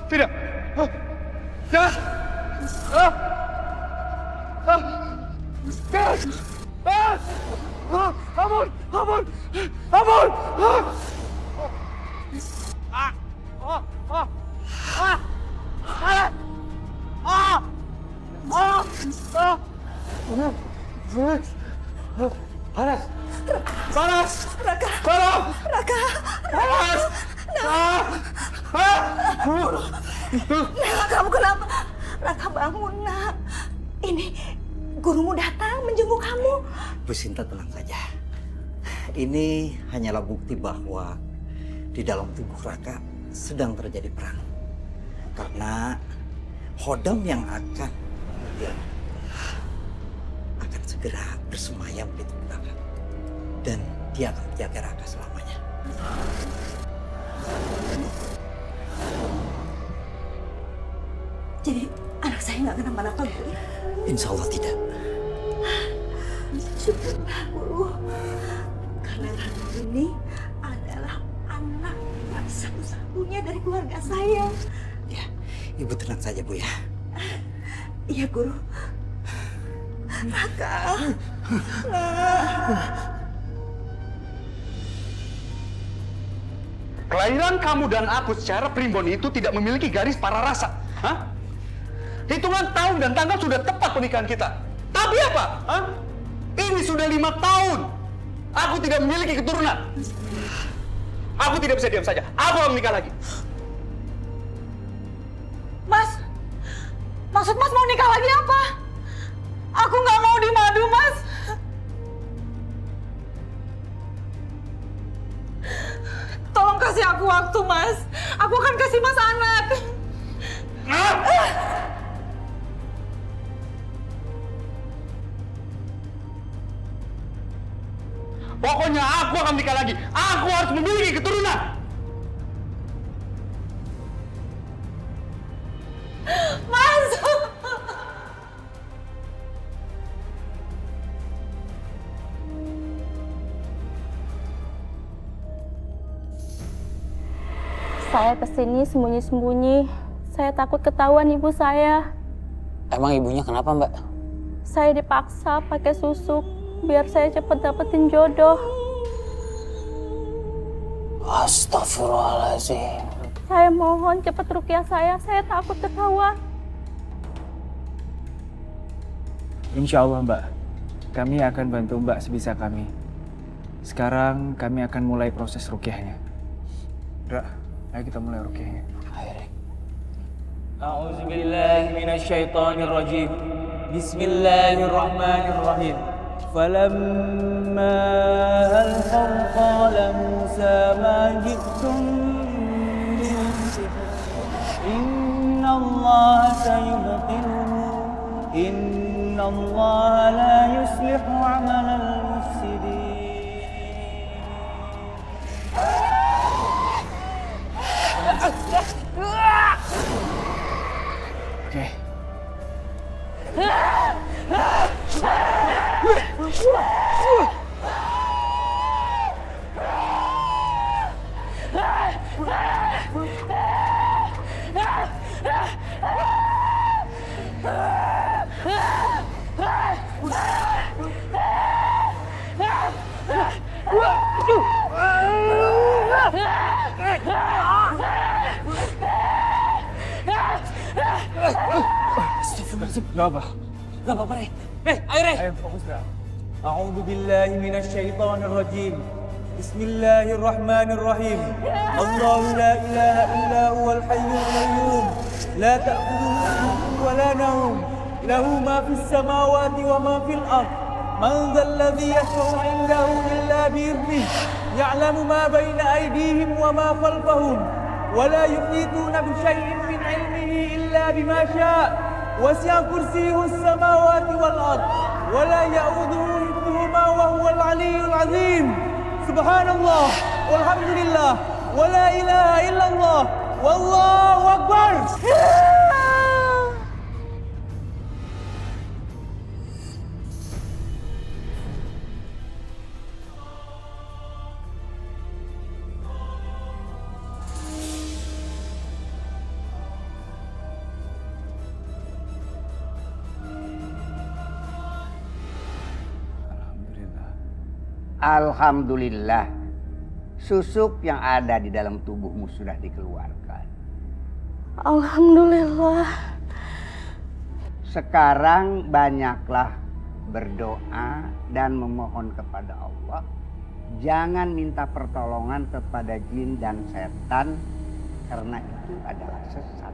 Tidak. Jangan. Ampun, ampun, ampun. Panas. Panas. Raka. Tolong. Raka. Panas. Nak, kamu kenapa? Raka, bangun, nak. Ini gurumu datang menjenguk kamu. Bu Sinta, tenang saja. Ini hanyalah bukti bahwa di dalam tubuh Raka sedang terjadi perang. Karena Hodam yang akan segera bersemayam di tubuh Raka. Dan dia akan menjaga Raka selamanya. Jadi anak saya nggak kenapa-napa, Guru? Insya Allah tidak. Syukurlah, Guru. Karena Raka ini adalah anak satu-satunya dari keluarga saya. Ya, Ibu tenang saja, Bu ya. Iya, Guru. Raka. Kelahiran kamu dan aku secara primbon itu tidak memiliki garis para rasa. Hah? Hitungan tahun dan tanggal sudah tepat pernikahan kita. Tapi apa? Hah? Ini sudah 5 tahun. Aku tidak memiliki keturunan. Aku tidak bisa diam saja. Aku akan menikah lagi. Mas, maksud Mas mau nikah lagi apa? Aku nggak mau dimadu, Mas. Tolong kasih aku waktu, Mas. Aku akan kasih Mas anak. Pokoknya aku akan menikah lagi. Aku harus memiliki keturunan. Mas! Saya kesini sembunyi-sembunyi. Saya takut ketahuan ibu saya. Emang ibunya kenapa, Mbak? Saya dipaksa pakai susuk biar saya cepat dapetin jodoh. Astagfirullahaladzim. Saya mohon cepat ruqyah saya takut ketahuan. Insya Allah, Mbak. Kami akan bantu Mbak sebisa kami. Sekarang kami akan mulai proses ruqyahnya. Ra, ayo kita mulai ruqyahnya. A'udzubillahi minasyaitonirrajim. Bismillahirrahmanirrahim. Falamma alqaw qala Musa ma ji'tum bil-sihr. Innallaha sayubtiluhu. Innallaha la yuslihu 'amalal mufsidin. Oke. Gak apa. Gak apa-apa, Rey. Ayo, Rey. Ayo fokus, Ra. A'udzu billahi minasyaitonir rajim. Bismillahirrahmanirrahim. Allahu la ilaha illa huwal hayyul qayyum. La ta'khudhuhu sinatun wa la nawm. Lahu ma fis samawati wa ma fil ard. Man dhal ladzi yashfa'u 'indahu illa bi'idhnihi. Ya'lamu ma bayna aydihim wa ma khalfahum. Wa la yuhituna bi syai'in min 'ilmihi illa bima syaa'. وسع كرسيه السماوات والأرض ولا يؤوده حفظهما وهو العلي العظيم. سبحان الله والحمد لله ولا إله إلا الله والله أكبر. Alhamdulillah, susuk yang ada di dalam tubuhmu sudah dikeluarkan. Alhamdulillah. Sekarang banyaklah berdoa dan memohon kepada Allah. Jangan minta pertolongan kepada jin dan setan, karena itu adalah sesat.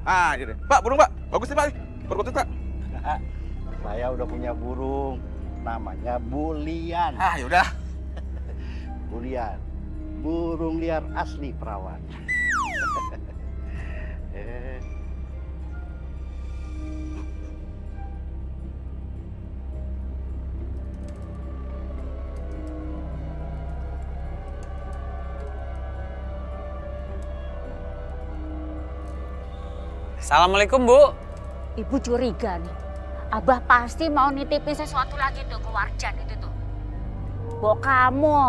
Ah, ini deh. Pak, burung Pak. Bagus nih Pak. Berkutut Pak. Saya udah punya burung, namanya bulian. Ah, yaudah. Bulian, burung liar asli perawan. Assalamualaikum, Bu. Ibu curiga nih. Abah pasti mau nitipin sesuatu lagi tuh ke Warjan itu tuh. Bok kamu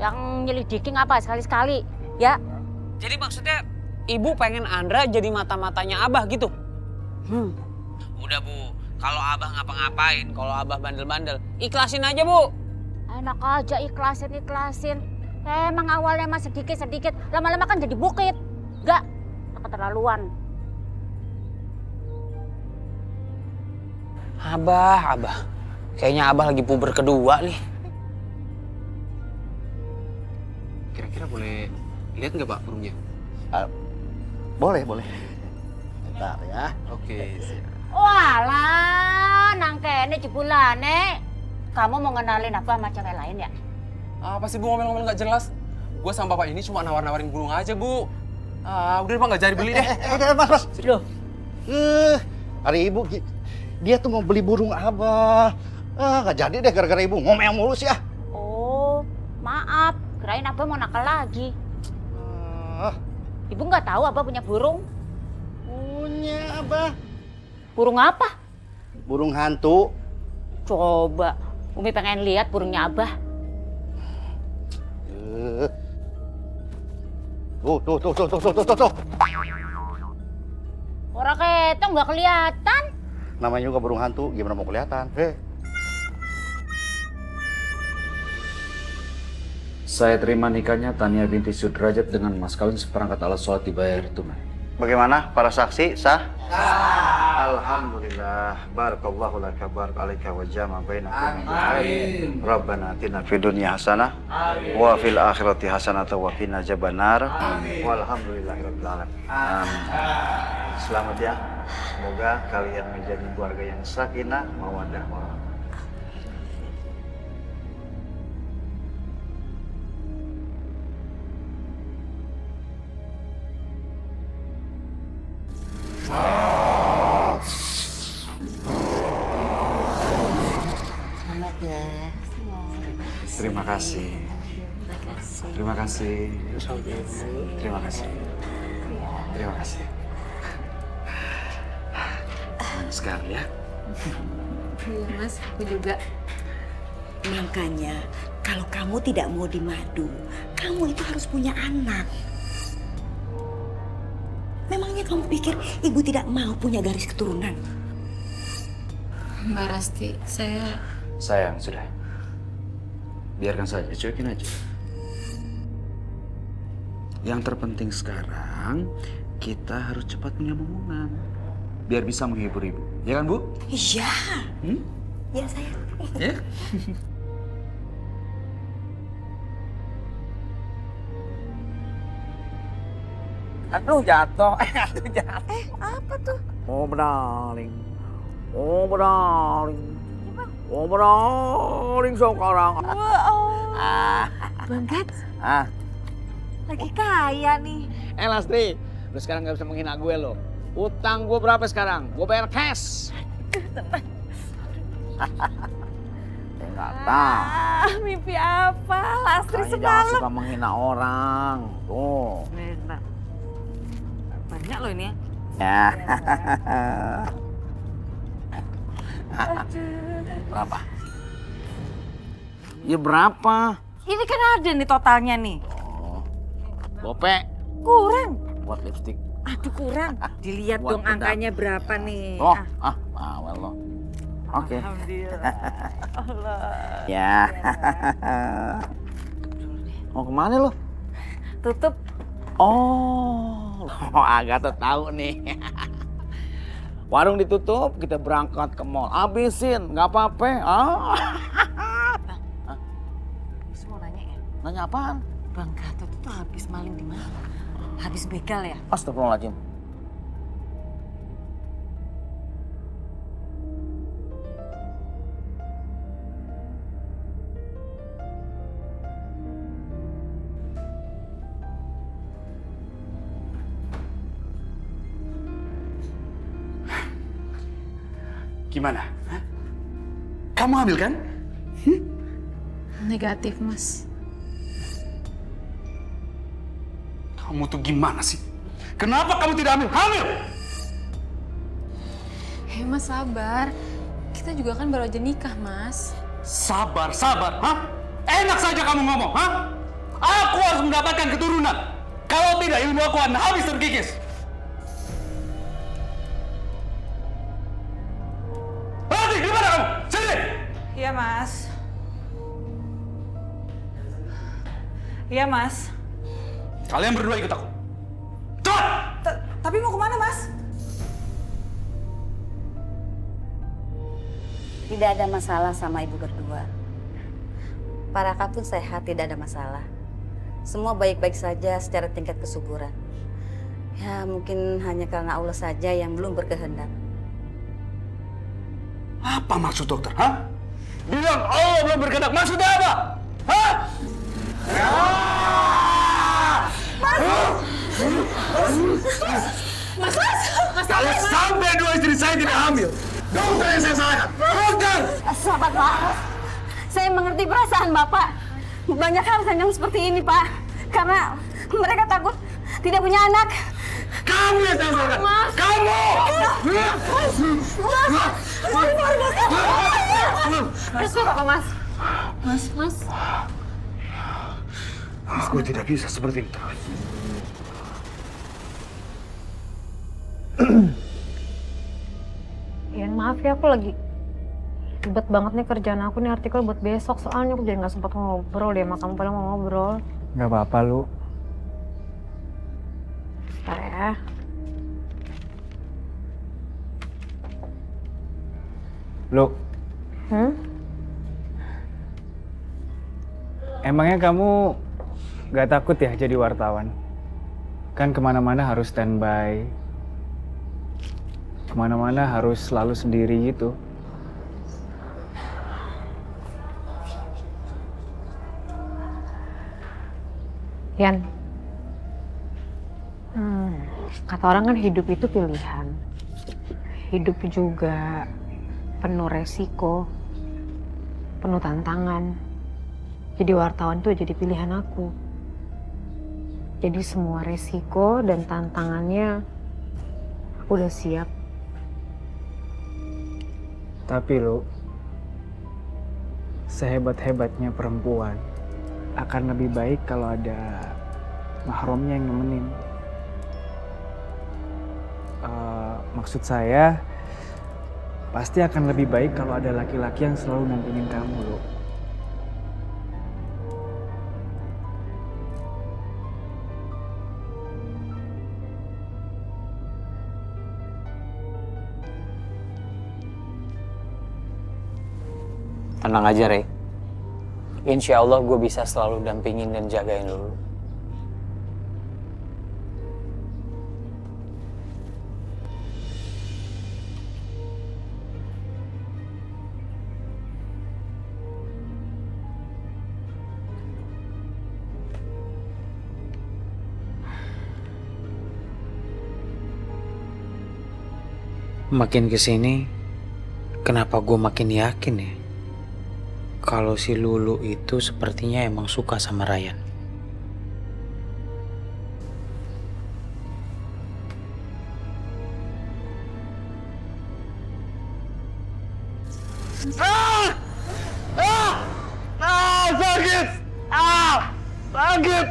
yang nyelidikin apa sekali-sekali, ya? Jadi maksudnya Ibu pengen Andra jadi mata-matanya Abah gitu? Udah, Bu. Kalau Abah ngapa-ngapain, kalau Abah bandel-bandel, ikhlasin aja, Bu. Enak aja ikhlasin. Emang awalnya mah sedikit-sedikit, lama-lama kan jadi bukit. Enggak, keterlaluan. Abah. Kayaknya Abah lagi puber kedua nih. Kira-kira boleh lihat nggak Pak burungnya? Boleh. Bentar ya. Oke. Walah, nangkene jebulane. Kamu mau ngenalin Abah sama cewek lain ya? Apa sih Bu ngomel-ngomel nggak jelas? Gue sama Bapak ini cuma nawar-nawarin burung aja, Bu. Ah, udah Pak nggak jadi beli deh. Mas. Hari ibu, dia tuh mau beli burung Abah. Nggak jadi deh gara-gara ibu ngomel mulus ya. Oh, maaf. Kirain Abah mau nakal lagi. Ibu nggak tahu Abah punya burung? Punya Abah. Burung apa? Burung hantu. Coba, Umi pengen lihat burungnya Abah. Tuh. Orang ketong nggak kelihatan. Namanya juga burung hantu, gimana mau kelihatan? Saya terima nikahnya Tania binti Sudrajat dengan mas kawin seperangkat alat sholat dibayar tunai. Bagaimana para saksi? Sah? Alhamdulillah. Barakallahu laka barak alaika wa jama bainakum. Amin. Rabbana atina fid dunya hasanah wa fil akhirati hasanah wa qina adzabannar. Walhamdulillahirabbil alamin. Amin. Selamat ya. Semoga kalian menjadi keluarga yang sakinah, mawaddah, warahmah. Terima kasih. Terima kasih. Terima kasih. Terima kasih. Senang sekali ya. Iya Mas, aku juga. Makanya kalau kamu tidak mau dimadu, kamu itu harus punya anak. Memangnya kamu pikir ibu tidak mau punya garis keturunan? Mbak Rasti, Sayang, sudah. Biarkan saja, cuekin aja. Yang terpenting sekarang, kita harus cepat punya momongan. Biar bisa menghibur ibu. Ya kan, Bu? Iya. Ya, sayang. Ya? Aduh jatuh. Apa tuh? Oh berdaling. Oh berdaling. Oh berdaling sekarang. Bang Gat, Ah, lagi kaya nih. Lastri, lu sekarang gak bisa menghina gue lo. Utang gue berapa sekarang? Gue bayar cash. Enggak tahu. Mimpi apa? Lastri Makanya jangan semalam. suka menghina orang. Tuh. Benar. Banyak loh ini ya. Ya. Berapa? Ya berapa? Ini kan ada nih totalnya nih. Gope, Kurang. Buat lipstick. Aduh kurang. Dilihat Buat dong bedak. angkanya berapa nih. Oh, bawel lo. Oke. Alhamdulillah. Allah. Ya. Mau kemana lo? Tutup. Oh, agak tahu nih. Warung ditutup, kita berangkat ke mall. Habisin, nggak apa-apa. Saya mau nanya ya. Nanya apaan? Bang Gatot itu habis maling di mana? Habis begal ya? Astagfirullahaladzim. Gimana? Hah? Kamu hamil kan? Negatif, Mas. Kamu tuh gimana sih? Kenapa kamu tidak hamil? Hamil! Hei, Mas, sabar. Kita juga kan baru aja nikah, Mas. Sabar, hah? Enak saja kamu ngomong, hah? Aku harus mendapatkan keturunan. Kalau tidak, ilmu aku akan habis terkikis. Hati, di mana kamu? Sini! Iya, Mas. Iya, Mas. Kalian berdua ikut aku. Cepat! Tapi mau kemana, Mas? Tidak ada masalah sama ibu berdua. Pak Raka pun sehat, tidak ada masalah. Semua baik-baik saja secara tingkat kesuburan. Ya, mungkin hanya karena Allah saja yang belum berkehendak. Apa maksud dokter, hah? Bilang Allah belum berkehendak, maksudnya apa? Hah? Mas, kalau sampai dua istri saya tidak hamil, dokter yang saya salahkan. Dokter! Sahabat Pak, saya mengerti perasaan Bapak. Banyak hal yang seperti ini, Pak. Karena mereka takut tidak punya anak. Kamu yang saya salahkan! Mas! Kamu! Mas, apa, Mas? Mas. Aku tidak bisa seperti ini terus. Ian, maaf ya, aku lagi ribet banget nih kerjaan aku nih, artikel buat besok. Soalnya aku jadi nggak sempat ngobrol deh sama kamu, padahal mau ngobrol. Nggak apa-apa, Lu. Bentar ya. Lu, emangnya kamu nggak takut ya jadi wartawan? Kan kemana-mana harus standby. Kemana-mana harus selalu sendiri gitu. Ian, kata orang kan hidup itu pilihan. Hidup juga penuh resiko, penuh tantangan. Jadi wartawan tuh jadi pilihan aku. Jadi semua resiko dan tantangannya aku udah siap. Tapi Lu, sehebat-hebatnya perempuan akan lebih baik kalau ada mahramnya yang nemenin. Maksud saya, pasti akan lebih baik kalau ada laki-laki yang selalu nampingin kamu, Lu. Tenang aja, Rey. Insya Allah gue bisa selalu dampingin dan jagain lu. Makin kesini, kenapa gue makin yakin ya? Kalau si Lulu itu sepertinya emang suka sama Ryan. Sakit! Sakit!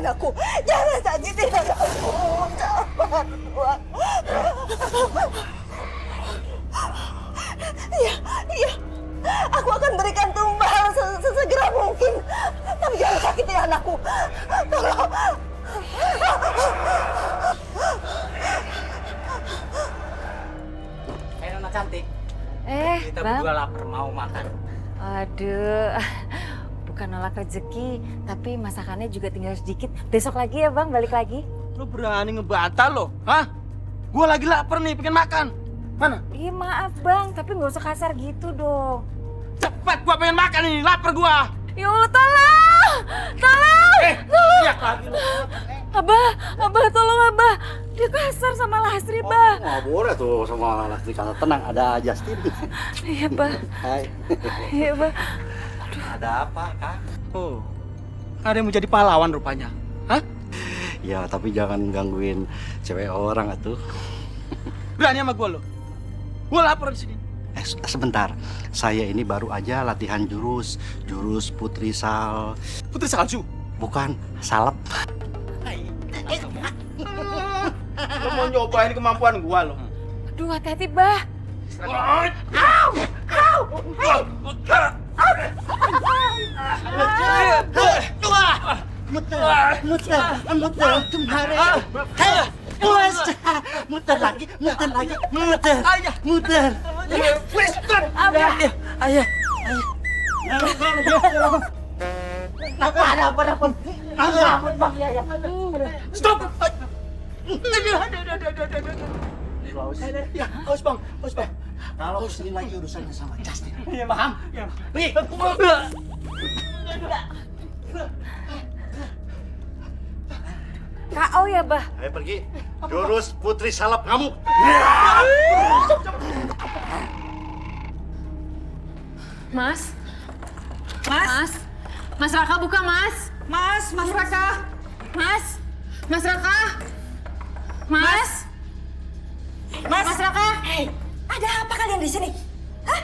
anakku. Jangan sakitin anakku. Sabar. Iya, iya. Aku akan berikan tumbal sesegera mungkin. Tapi jangan sakiti anakku. Tolong. Hai Nona cantik. Kita Bang. berdua lapar mau makan. Aduh, bukan nolak rezeki, tapi masakannya juga tinggal sedikit. Besok lagi ya Bang, balik lagi. Lu berani ngebantah lo? Hah? Gua lagi lapar nih, pengen makan. Mana? Iya maaf Bang, tapi nggak usah kasar gitu dong. Cepat, gua pengen makan ini, lapar gua. Ya Allah, tolong! Tolong! Tolong! Teriak lagi lu. Abah, tolong Abah. Dia kasar sama Lastri, Bah. Nggak boleh tuh sama Lastri, karena tenang, ada Justin. Iya, Bah. Hai. Iya, Bah. Ada apa, Kak? Oh, ada yang mau jadi pahlawan rupanya. Hah? Ya, tapi jangan gangguin cewek orang atuh. Berani sama gua lo? Gua lapar di sini. Sebentar, saya ini baru aja latihan jurus Putri Putri Salju? Bukan, salep. Lo mau nyobain kemampuan gua lo? Aduh, hati-hati, Bah. Muter lagi. Ayah. Apa? Stop! Haus bang. Kalau ini lagi urusannya sama Justin. Iya paham. KO ya, Bah. Ayo pergi. Jurus Putri Salep ngamuk. Mas Raka buka, Mas. Mas Raka. Mas Raka. Mas Raka. Hei, ada apa kalian di sini? Hah?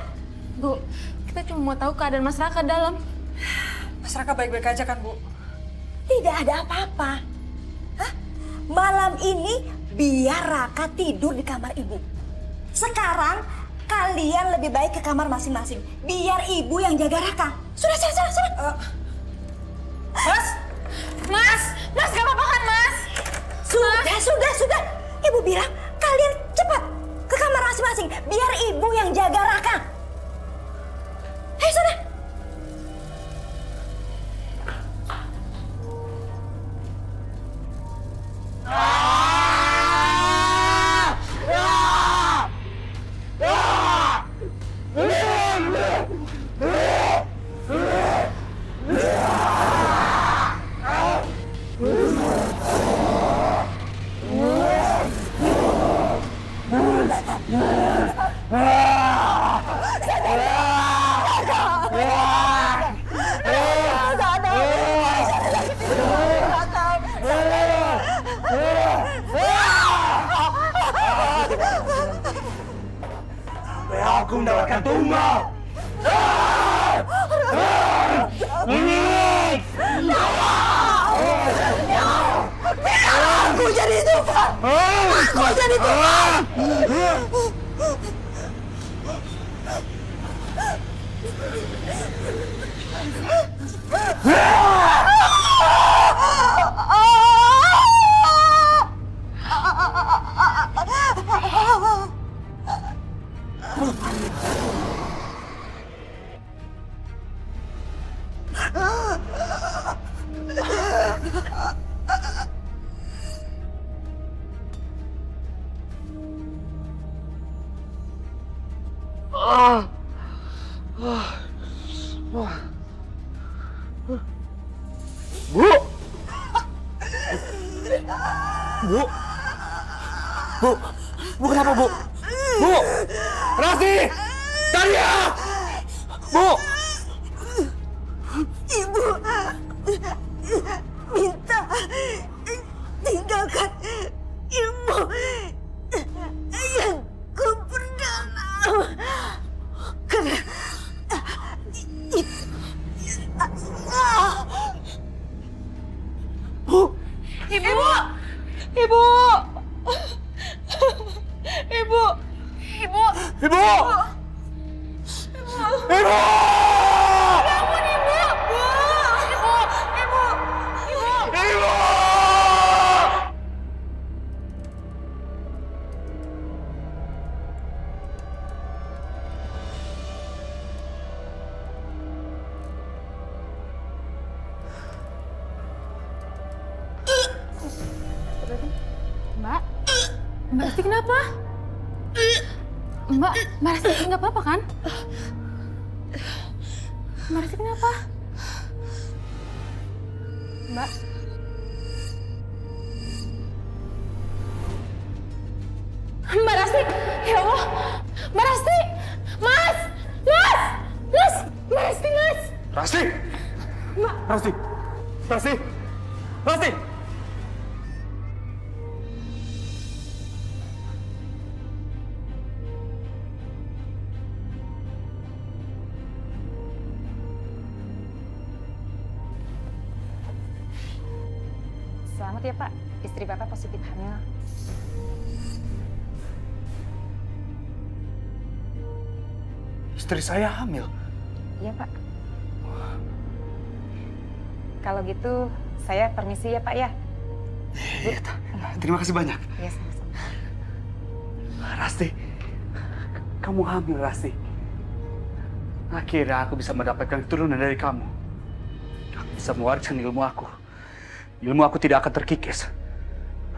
Bu, kita cuma mau tahu keadaan Mas Raka dalam. Mas Raka baik-baik aja kan, Bu? Tidak ada apa-apa. Hah? Malam ini biar Raka tidur di kamar ibu. Sekarang kalian lebih baik ke kamar masing-masing. Biar ibu yang jaga Raka. Sudah. Mas, gak apa-apa kan, Mas? Sudah. Ibu bilang kalian cepat ke kamar masing-masing. Biar ibu yang jaga Raka. Hei, sudah. Aku mendapatkan tumbal. Aku jadi tumbal. Bu kenapa, Bu? Bu! Rasti! Daria! Bu! Ibu minta tinggalkan ilmu yang ku perdana. Karena Bu, Ibu! Ampun Ibu! Ibu! Mbak? Mbak Rasti kenapa? Mbak Rasti nggak apa-apa kan? Mbak Rasti kenapa? Mbak? Mbak Rasti! Ya Allah! Mbak Rasti! Mas! Mas! Mas! Mbak Rasti, Mas! Rasti! Mbak! Rasti! Rasti! Rasti! Selamat ya Pak, istri Bapak positif hamil. Istri saya hamil. Iya Pak. Kalau gitu saya permisi ya Pak ya. Iya, terima kasih banyak. Iya sama-sama. Rasti, kamu hamil Rasti. Akhirnya aku bisa mendapatkan keturunan dari kamu. Aku bisa mewariskan ilmu aku. Ilmu aku tidak akan terkikis.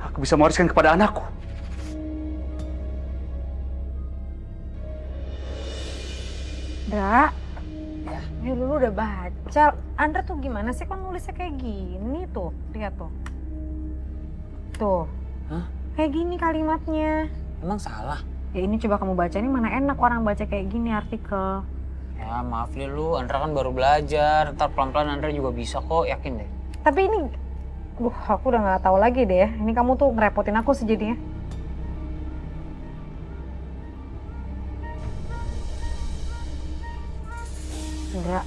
Aku bisa mewariskan kepada anakku. Dra, ini dulu udah baca. Andra tuh gimana sih kok nulisnya kayak gini tuh? Lihat tuh. Tuh. Hah? Kayak gini kalimatnya. Emang salah? Ya ini coba kamu baca, ini mana enak orang baca kayak gini artikel. Ya maaf deh lu, Andra kan baru belajar. Ntar pelan-pelan Andra juga bisa kok, yakin deh. Tapi ini, aku udah nggak tahu lagi deh ya. Ini kamu tuh ngerepotin aku sih jadinya. Andra.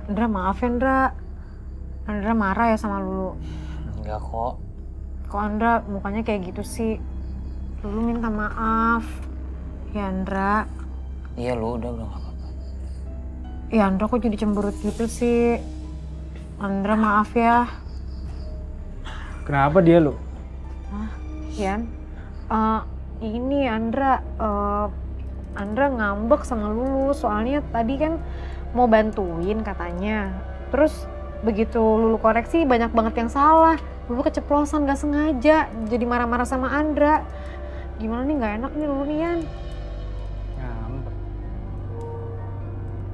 Andra maaf ya Andra. Andra marah ya sama Lulu. Enggak kok. Kok Andra mukanya kayak gitu sih? Lulu minta maaf. Ya Andra. Iya lu udah gak apa-apa. Ya Andra kok jadi cemberut gitu sih? Andra maaf ya. Kenapa dia lu? Hah? Yan? Ini Andra, Andra ngambek sama Lulu soalnya tadi kan mau bantuin katanya. Terus begitu Lulu koreksi banyak banget yang salah. Lulu keceplosan gak sengaja jadi marah-marah sama Andra. Gimana nih gak enak nih Lulu nih Yan. Ngambek.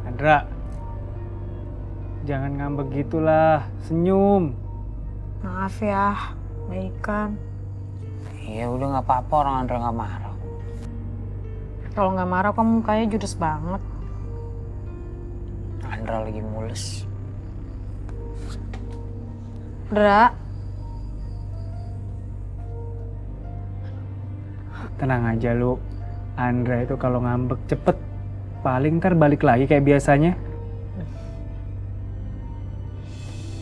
Andra, jangan ngambek gitulah, senyum. Maaf ya, baikan. Iya udah gak apa-apa, orang Andra gak marah. Kalau nggak marah kok mukanya judes banget. Andra lagi mules. Dra. Tenang aja lu. Andra itu kalau ngambek cepet. Paling ntar balik lagi kayak biasanya.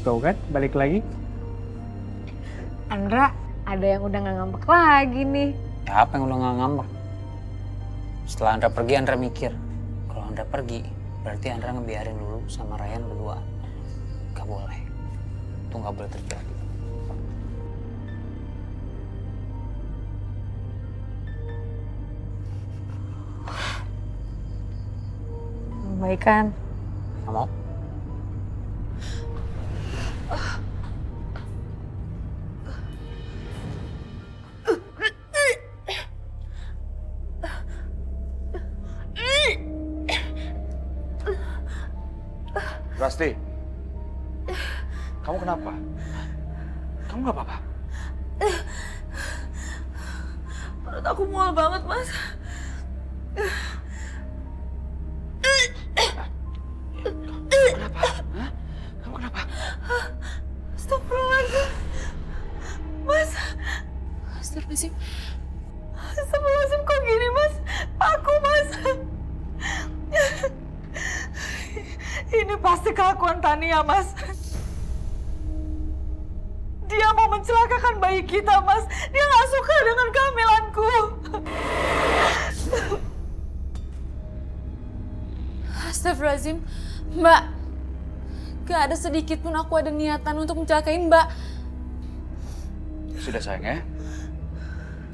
Tuh kan, balik lagi. Andra, ada yang udah nggak ngambek lagi nih. Ya apa yang udah gak ngambek? Setelah Andra pergi, Andra mikir. Kalau Andra pergi, berarti Andra ngebiarin dulu sama Ryan berdua. Gak boleh. Itu gak boleh terjadi. Baikan. Gak mau? Rasti, kamu kenapa? Kamu nggak apa-apa? Perut aku mual banget, Mas. Kenapa? Hah? Kamu kenapa? Astagfirullahaladzim. Mas. Astagfirullahaladzim. Astagfirullahaladzim, kok gini, Mas? Aku, Mas. Ini pasti kelakuan Tania, Mas. Dia mau mencelakakan bayi kita, Mas. Dia nggak suka dengan kehamilanku. Astagfirullahaladzim. Mbak, gak ada sedikit pun aku ada niatan untuk mencelakai Mbak. Sudah sayang ya.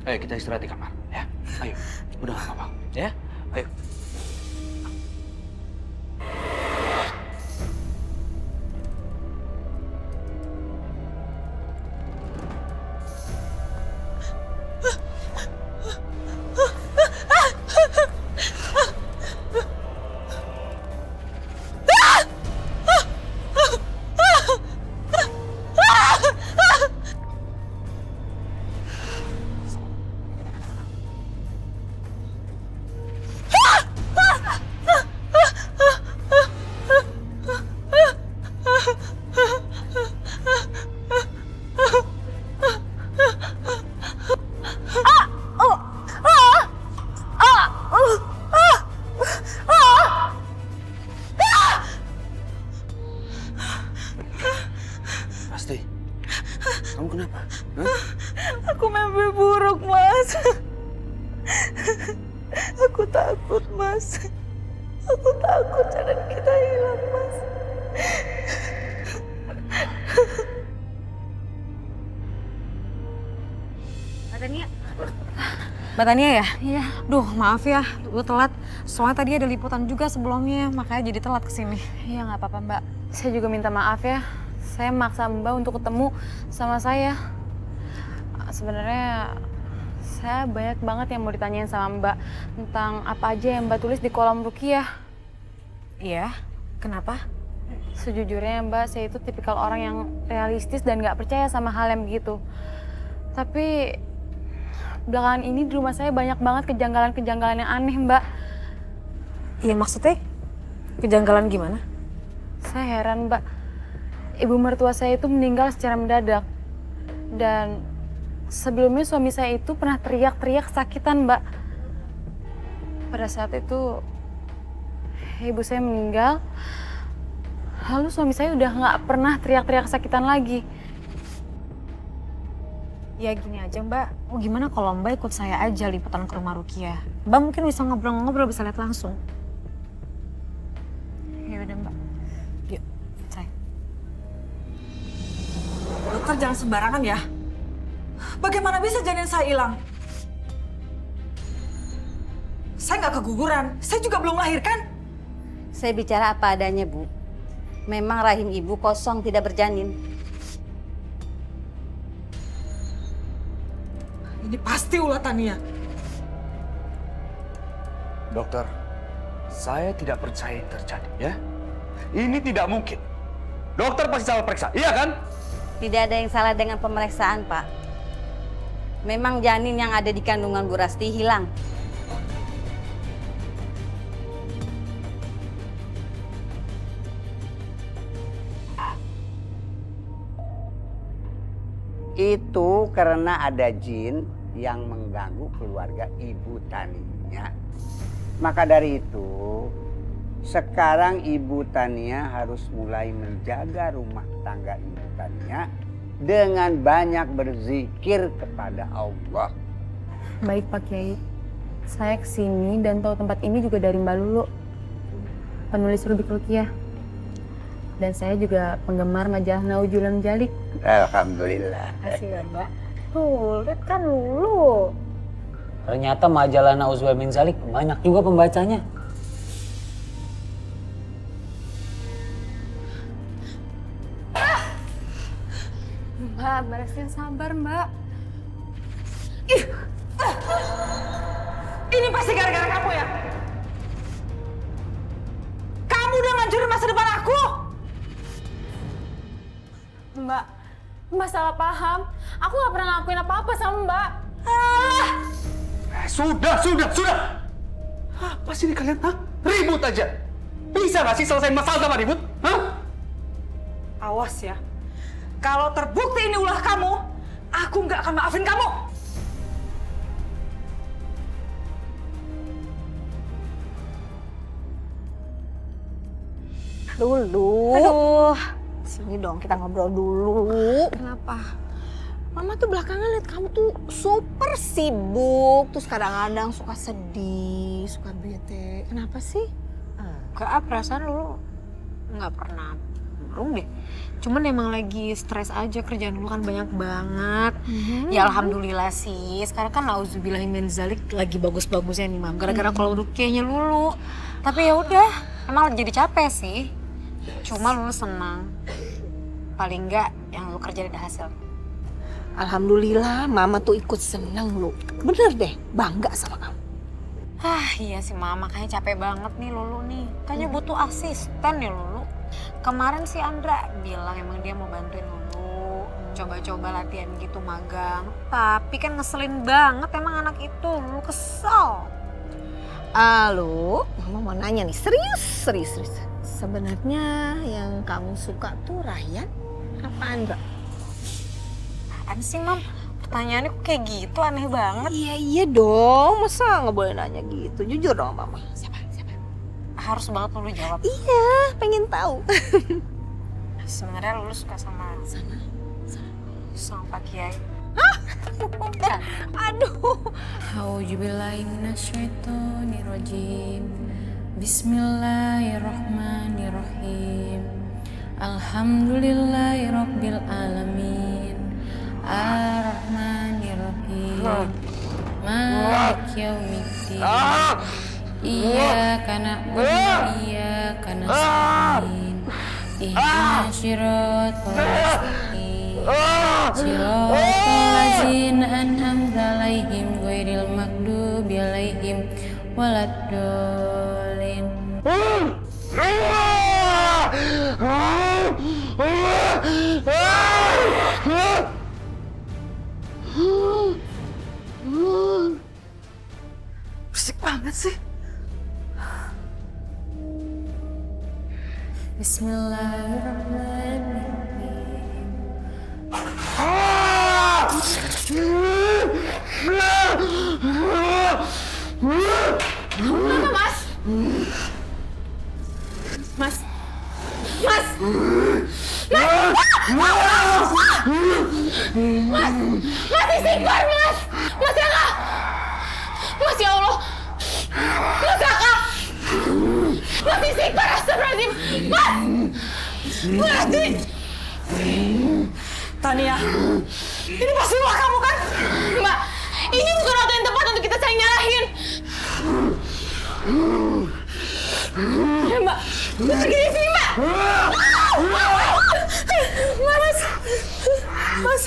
Ayo kita istirahat di kamar ya. Ayo. Udah gak apa-apa ya. Ayo. Pasti. Kamu kenapa? Hah? Aku mimpi buruk, Mas. Aku takut, Mas. Aku takut jalan kita hilang, Mas. Mbak Tania ya? Iya. Duh, maaf ya, gue telat. Soalnya tadi ada liputan juga sebelumnya, makanya jadi telat kesini. Iya nggak apa-apa Mbak. Saya juga minta maaf ya. Saya maksa Mbak untuk ketemu sama saya. Sebenarnya saya banyak banget yang mau ditanyain sama Mbak tentang apa aja yang Mbak tulis di kolom Rukiah. Iya, kenapa? Sejujurnya Mbak, saya itu tipikal orang yang realistis dan nggak percaya sama hal yang begitu. Tapi belakangan ini di rumah saya banyak banget kejanggalan-kejanggalan yang aneh, Mbak. Iya, maksudnya kejanggalan gimana? Saya heran, Mbak. Ibu mertua saya itu meninggal secara mendadak. Dan sebelumnya suami saya itu pernah teriak-teriak kesakitan, Mbak. Pada saat itu ibu saya meninggal. Lalu suami saya udah nggak pernah teriak-teriak kesakitan lagi. Ya gini aja Mbak, gimana kalau Mbak ikut saya aja liputan ke rumah Rukiah? Mbak mungkin bisa ngobrol-ngobrol, bisa lihat langsung. Ya udah Mbak. Yuk, saya. Dokter jangan sembarangan ya. Bagaimana bisa janin saya hilang? Saya nggak keguguran, saya juga belum melahirkan. Saya bicara apa adanya, Bu. Memang rahim ibu kosong, tidak berjanin. Ini pasti ulah Tania. Dokter, saya tidak percaya ini terjadi ya. Ini tidak mungkin. Dokter pasti salah periksa, iya kan? Tidak ada yang salah dengan pemeriksaan, Pak. Memang janin yang ada di kandungan Bu Rasti hilang. Itu karena ada jin yang mengganggu keluarga Ibu Tania. Maka dari itu, sekarang Ibu Tania harus mulai menjaga rumah tangga Ibu Tania dengan banyak berzikir kepada Allah. Baik Pak Kiai. Saya kesini dan tahu tempat ini juga dari Mbak Lulu, penulis Rubik Rukiah. Dan saya juga penggemar majalah Naujulan Jalik. Alhamdulillah. Makasih ya Mbak. Tuh, lihat kan Lulu. Ternyata majalah Nauzubillah min Zalik banyak juga pembacanya. Mbak, beresin sabar Mbak. Ini pasti gara-gara kamu ya? Kamu udah ngancurin masa depan aku! Mbak salah paham. Aku nggak pernah ngelakuin apa-apa sama Mbak. Sudah. Apa sih ini kalian? Hah? Ribut aja. Bisa nggak sih selesai masalah sama ribut? Hah? Awas ya. Kalau terbukti ini ulah kamu, aku nggak akan maafin kamu. Lulu. Aduh, sini dong kita ngobrol dulu. Kenapa? Mama tuh belakangan lihat kamu tuh super sibuk, terus kadang-kadang suka sedih, suka bete. Kenapa sih? Enggak, perasaan lu nggak pernah murung deh. Cuman emang lagi stres aja, kerjaan lu kan banyak banget. Ya alhamdulillah sih, sekarang kan nauzubillahi min dzalik lagi bagus-bagusnya nih Mam. Gara-gara kalau Rukiahnya Lulu. Tapi ya udah, emang jadi capek sih. Cuma Lulu senang. Paling enggak yang lu kerjain ada hasil. Alhamdulillah, Mama tuh ikut seneng lu. Bener deh, bangga sama kamu. Iya sih Mama, kayaknya capek banget nih Lulu nih. Kayaknya butuh asisten ya Lulu. Kemarin si Andra bilang emang dia mau bantuin Lulu. Coba-coba latihan gitu magang. Tapi kan ngeselin banget emang anak itu. Lulu kesel. Lu, Mama mau nanya nih, serius. Sebenarnya yang kamu suka tuh Ryan apa Andra? Apaan sih Mam? Pertanyaannya kok kayak gitu, aneh banget. Iya dong, masa nggak boleh nanya gitu? Jujur dong Mama. Siapa? Harus banget Lulu jawab. Iya, pengen tahu. Sebenarnya Lulu suka sama Pak Kiai. Hah? Aduh. A'udzubillahi minasyaitonirrajim. Bismillahirrahmanirrahim. Alhamdulillahirabbil alamin. Ar-Rahmanir-Rahim. Maliki yaumiddin. Iyyaka na'budu wa iyyaka nasta'in. Ihdinas siratal mustaqim. Siratal ladzina an'amta 'alaihim ghairil maghdubi 'alaihim waladdallin. Berisik banget sih. Bismillahirrahmanirrahim. Kenapa, Mas? Mas! Mas! Mas! Mas istighfar, Mas! Mas Raka! Mas ya Allah! Mas Raka! Mas istighfar, astagfirullahaladzim! Mas! Berarti! Tania, ini pasti ulah kamu kan? Mbak, ini bukan waktu yang tepat untuk kita saling nyalahin. Mbak, pergi dari sini, Mbak! Mas! Mas! Mas!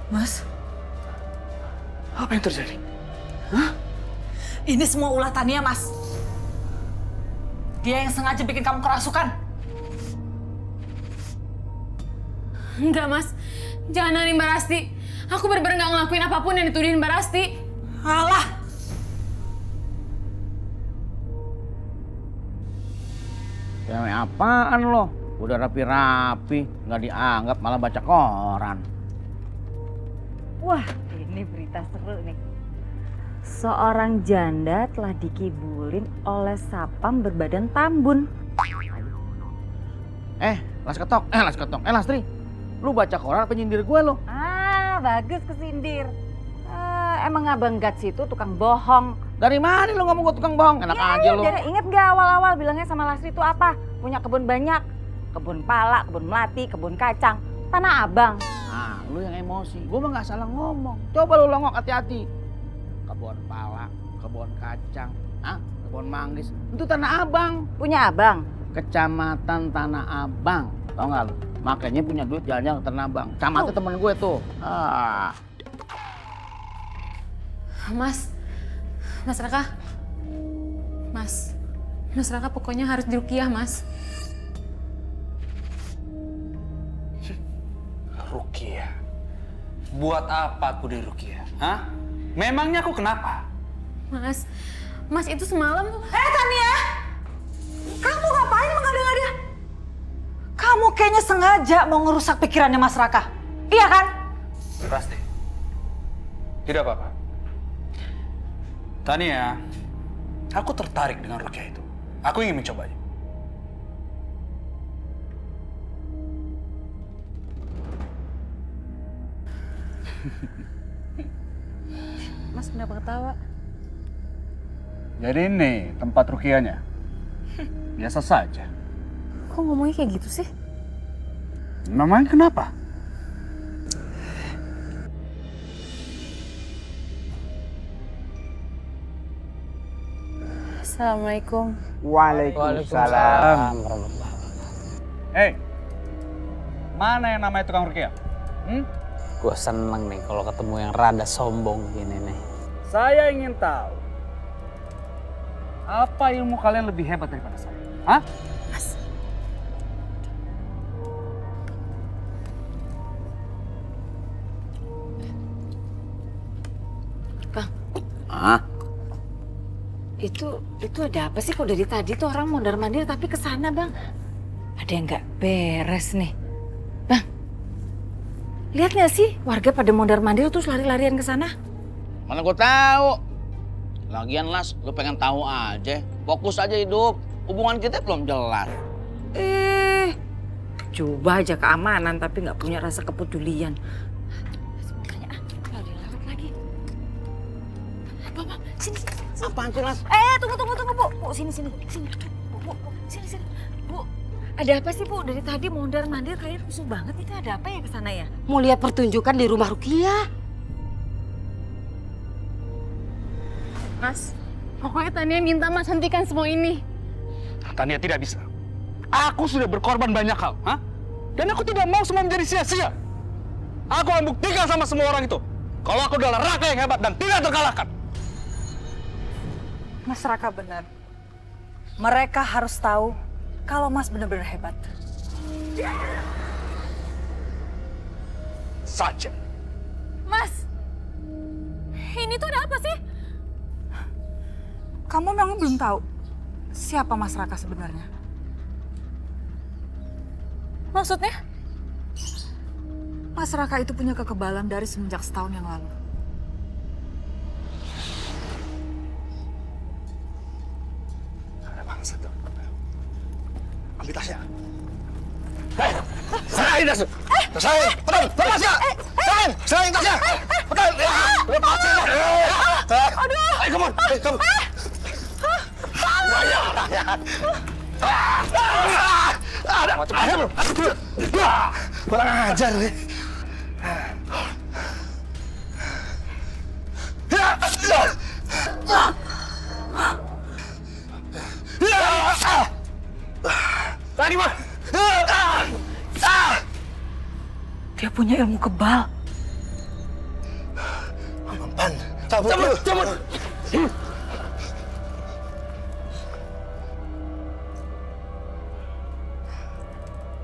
Mas, Apa yang terjadi? ini semua ulah Tania, Mas. Dia yang sengaja bikin kamu kerasukan. Enggak, Mas. Jangan nari Mbak Rasti. Aku bener-bener gak ngelakuin apapun yang dituduhin Mbak Rasti. Alah! Cewek apaan lo? Udah rapi-rapi, nggak dianggap malah baca koran. Wah, ini berita seru nih. Seorang janda telah dikibulin oleh sapam berbadan tambun. Lastri, lu baca koran apa nyindir gue lo? Ah, bagus kesindir. Emang abang Gats itu tukang bohong. Dari mana lu ngomong gue tukang bohong? Enak aja lu. Ingat gak awal-awal bilangnya sama Lastri itu apa? Punya kebun banyak. Kebun pala, kebun melati, kebun kacang. Tanah abang. Ah, lu yang emosi. Gue mah nggak salah ngomong. Coba lu longok hati-hati. Kebun pala, kebun kacang, kebun manggis. Itu tanah abang. Punya abang? Kecamatan Tanah Abang. Tau gak lu? Makanya punya duit jalan-jalan ke Tanah Abang. Camatnya temen gue tuh. Mas Raka. Mas Raka pokoknya harus diruqyah, Mas. Ruqyah? Buat apa aku diruqyah? Hah? Memangnya aku kenapa? Mas itu semalam tuh. Tania! Kamu ngapain mengada-ngada? Kamu kayaknya sengaja mau ngerusak pikirannya Mas Raka. Iya kan? Rasti, Tidak apa-apa. Tania, aku tertarik dengan rukyah itu. Aku ingin mencobanya. Mas kenapa ketawa? Jadi ini tempat rukyahnya. Biasa saja. Kok ngomongnya kayak gitu sih? Memangnya kenapa? Assalamualaikum. Waalaikumsalam. Hei, mana yang namanya tukang rukyah? Gue seneng nih kalau ketemu yang rada sombong gini nih. Saya ingin tahu, apa ilmu kalian lebih hebat daripada saya? Hah? Bang. Ah? Itu ada apa sih kok dari tadi tuh orang mondar-mandir tapi ke sana, Bang? Ada yang nggak beres nih. Bang. Lihat nggak sih warga pada mondar-mandir terus lari-larian ke sana? Mana gue tahu. Lagian Las, gue pengen tahu aja. Fokus aja hidup. Hubungan kita belum jelas. Coba aja keamanan tapi nggak punya rasa kepedulian. Lewat lagi. Bapak, sini. Apaan sih, Las? Tunggu, Bu. Bu, sini. Bu, sini. Bu, ada apa sih, Bu? Dari tadi mondar-mandir kalian rusuh banget. Itu ada apa ya ke sana ya? Mau lihat pertunjukan di rumah Rukiah. Mas, pokoknya Tania minta Mas hentikan semua ini. Tania tidak bisa. Aku sudah berkorban banyak hal, Dan aku tidak mau semua menjadi sia-sia. Aku akan buktikan sama semua orang itu kalau aku adalah Raka yang hebat dan tidak terkalahkan. Mas Raka benar. Mereka harus tahu kalau Mas benar-benar hebat. Saja. Mas, ini tuh ada apa sih? Kamu memang belum tahu siapa Mas Raka sebenarnya? Maksudnya? Mas Raka itu punya kekebalan dari semenjak setahun yang lalu. Ada bangsa tuh. Ambil tasnya. Hei, serahin tasnya. Serahin, betul, tasnya. Serahin tasnya. Betul, lepasin. Aduh. Ayo, come on, come. Ada macam-macam lu. Kurang ajar nih. Tadi mah. Dia punya ilmu kebal. Mampan. Cabut.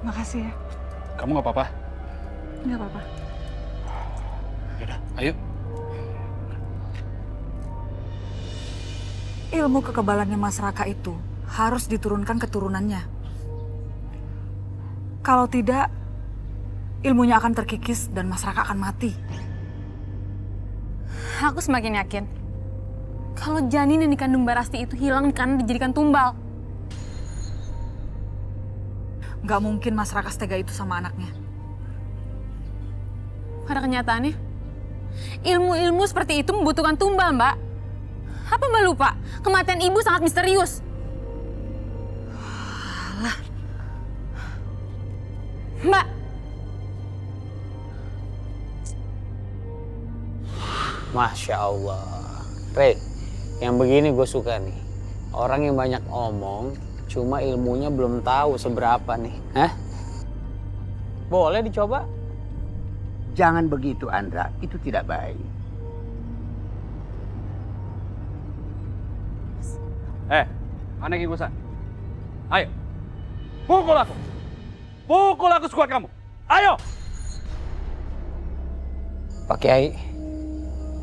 Makasih ya. Kamu nggak apa-apa? Nggak apa-apa. Yaudah, ayo. Ilmu kekebalannya Mas Raka itu harus diturunkan keturunannya. Kalau tidak, ilmunya akan terkikis dan Mas Raka akan mati. Aku semakin yakin kalau janin yang dikandung Mbak Rasti itu hilang karena dijadikan tumbal. Nggak mungkin Mas Raka setega itu sama anaknya. Pada kenyataannya, ilmu-ilmu seperti itu membutuhkan tumbal, Mbak. Apa Mbak lupa? Kematian ibu sangat misterius. Alah. Mbak. Masya Allah. Rey, yang begini gue suka nih. Orang yang banyak omong, cuma ilmunya belum tahu seberapa nih. Hah? Boleh dicoba? Jangan begitu, Andra. Itu tidak baik. Anak ingusan. Ayo. Pukul aku. Pukul aku sekuat kamu. Ayo. Pak Kiai,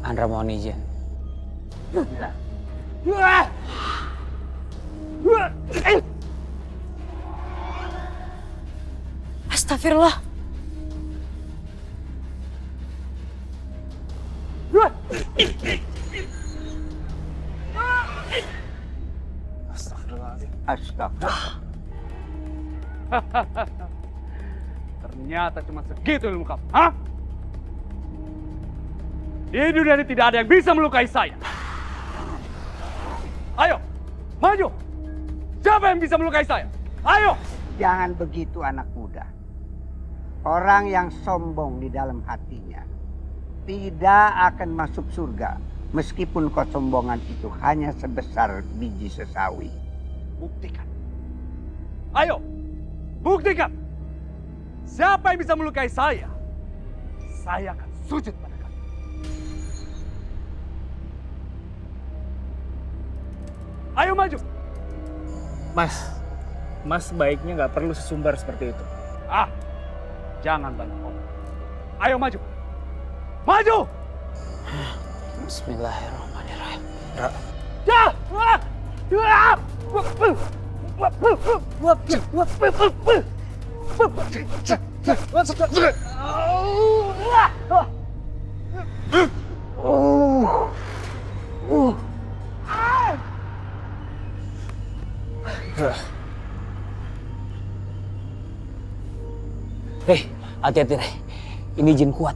Andra mohon izin. Astagfirullah. Astagfirullahaladzim. Astagfirullah. Ternyata cuma segitu ilmu kamu, hah? Di dunia ini tidak ada yang bisa melukai saya. Ayo, maju. Siapa yang bisa melukai saya? Ayo. Jangan begitu anak muda. Orang yang sombong di dalam hatinya tidak akan masuk surga meskipun kesombongan itu hanya sebesar biji sesawi. Buktikan. Ayo, buktikan. Siapa yang bisa melukai saya? Saya akan sujud pada kalian. Ayo maju. Mas sebaiknya nggak perlu sesumbar seperti itu. Jangan banyak ngomong. Ayo maju. Maju! Bismillahirrahmanirrahim. Hati-hati, Rey. Ini jin kuat.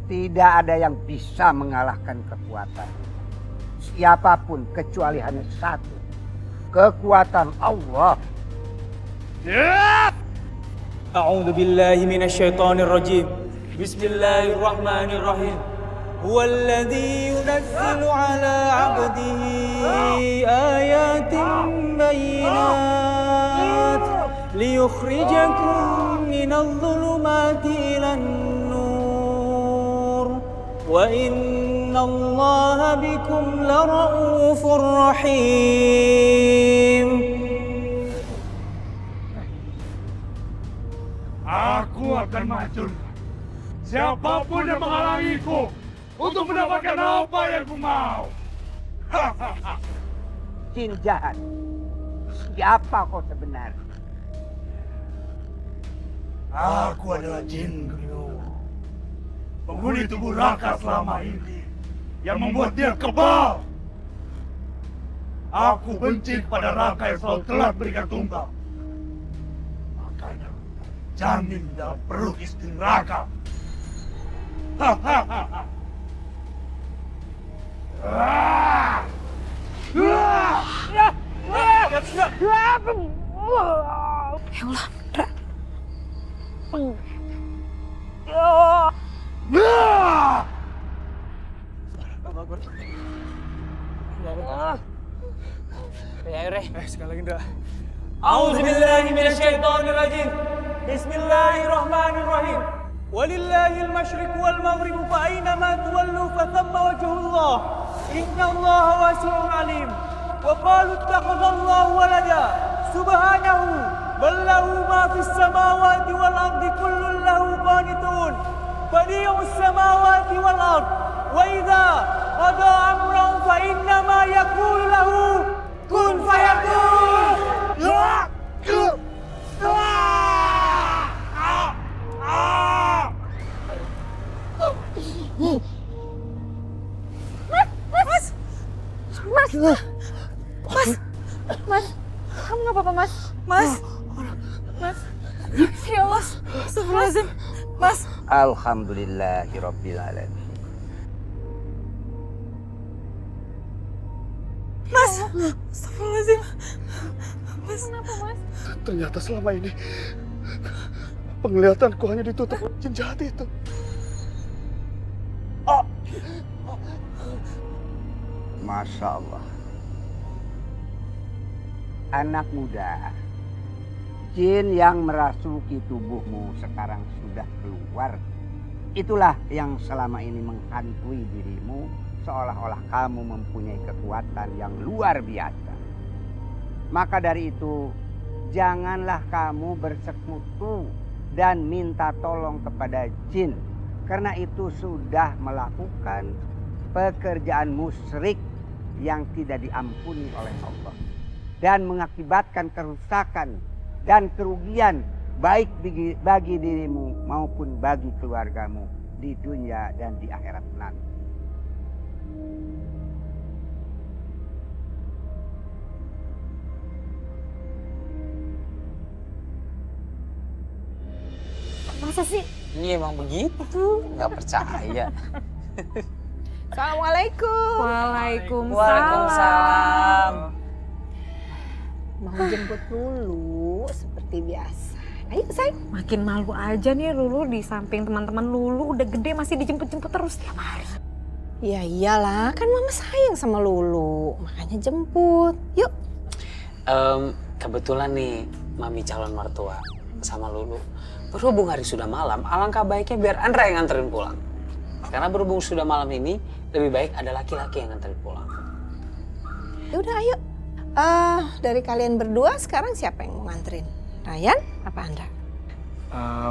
Tidak ada yang bisa mengalahkan kekuatan siapapun kecuali hanya satu. Kekuatan Allah. أعوذ بالله من الشيطان الرجيم بسم الله الرحمن الرحيم هو الذي ينزل على عبده آيات بينات ليخرجكم من الظلمات إلى النور وإن الله بكم لرؤوف رحيم. Aku akan maju. Siapapun yang menghalangiku untuk mendapatkan apa yang ku mau. Jin jahat. Siapa kau sebenarnya? Aku adalah jin Grio. Penghuni tubuh Raka selama ini yang membuat dia kebal. Aku benci kepada Raka yang selalu telat berikan tumbal. Makanya jamin dalam perut istri Raka. Ya Allah, Ra. Sekali lagi, Indra. أعوذ بالله من الشيطان الرجيم بسم الله الرحمن الرحيم ولله المشرق والمغرب فأينما تولوا فثم وجه الله إن الله واسع عليم وقالوا اتخذ الله ولدا سبحانه بل له ما في السماوات والأرض كل له قانتون بديع السماوات والأرض وإذا قضى أمرا فإنما يقول له كن فيكون. Mas, kamu nggak apa-apa, Mas? Mas, ya Allah, astagfirullahaladzim, Mas. Alhamdulillahirobbilalamin. Mas, astagfirullahaladzim. Mas, kenapa, Mas? Ternyata selama ini penglihatanku hanya ditutup jin jahat itu. Masya Allah. Anak muda, jin yang merasuki tubuhmu sekarang sudah keluar. Itulah yang selama ini menghantui dirimu seolah-olah kamu mempunyai kekuatan yang luar biasa. Maka dari itu, janganlah kamu bersekutu dan minta tolong kepada jin. Karena itu sudah melakukan pekerjaan musyrik yang tidak diampuni oleh Allah. Dan mengakibatkan kerusakan dan kerugian baik bagi dirimu maupun bagi keluargamu di dunia dan di akhirat nanti. Masa sih? Iya emang begitu tuh, nggak percaya. Assalamualaikum. Waalaikumsalam. Mau jemput Lulu seperti biasa. Ayo sayang. Makin malu aja nih Lulu di samping teman-teman Lulu udah gede masih dijemput-jemput terus tiap hari. Ya iyalah, kan mama sayang sama Lulu, makanya jemput. Yuk. Kebetulan nih mami calon mertua sama Lulu. Berhubung hari sudah malam, alangkah baiknya biar Andra yang nganterin pulang. Karena berhubung sudah malam ini, lebih baik ada laki-laki yang nganterin pulang. Ya udah ayo. Dari kalian berdua sekarang siapa yang mau nganterin? Ryan apa Andra?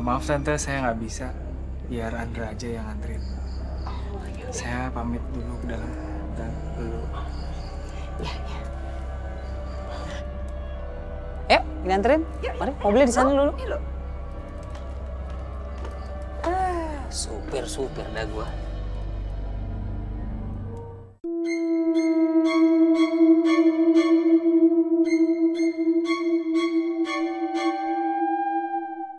Maaf tante, saya nggak bisa. Biar Andra aja yang nganterin. Saya pamit dulu ke dalam. Dan dulu. Ya. Yuk, nganterin. Mari, mobilnya di sana dulu. Supir dah gua.